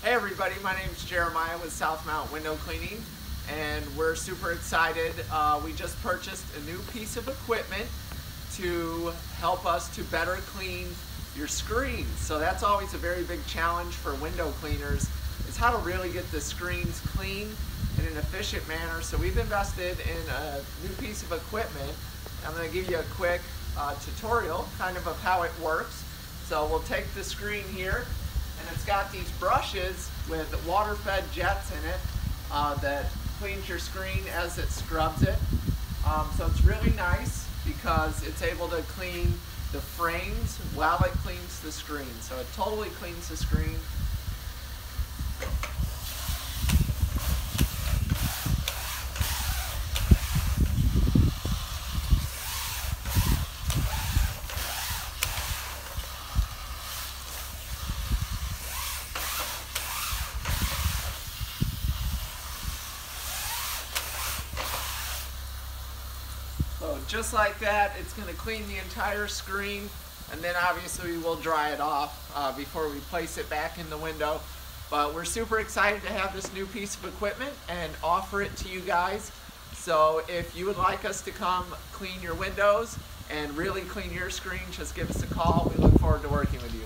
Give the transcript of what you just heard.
Hey everybody, my name is Jeremiah with Southmount Window Cleaning, and we're super excited. We just purchased a new piece of equipment to help us to better clean your screens. So that's always a very big challenge for window cleaners, is how to really get the screens clean in an efficient manner. So we've invested in a new piece of equipment. I'm going to give you a quick tutorial kind of how it works. So we'll take the screen here, and it's got these brushes with water-fed jets in it that cleans your screen as it scrubs it. So it's really nice because it's able to clean the frames while it cleans the screen. So it totally cleans the screen. So just like that, it's going to clean the entire screen, and then obviously we'll dry it off before we place it back in the window. But we're super excited to have this new piece of equipment and offer it to you guys. So if you would like us to come clean your windows and really clean your screen, just give us a call. We look forward to working with you.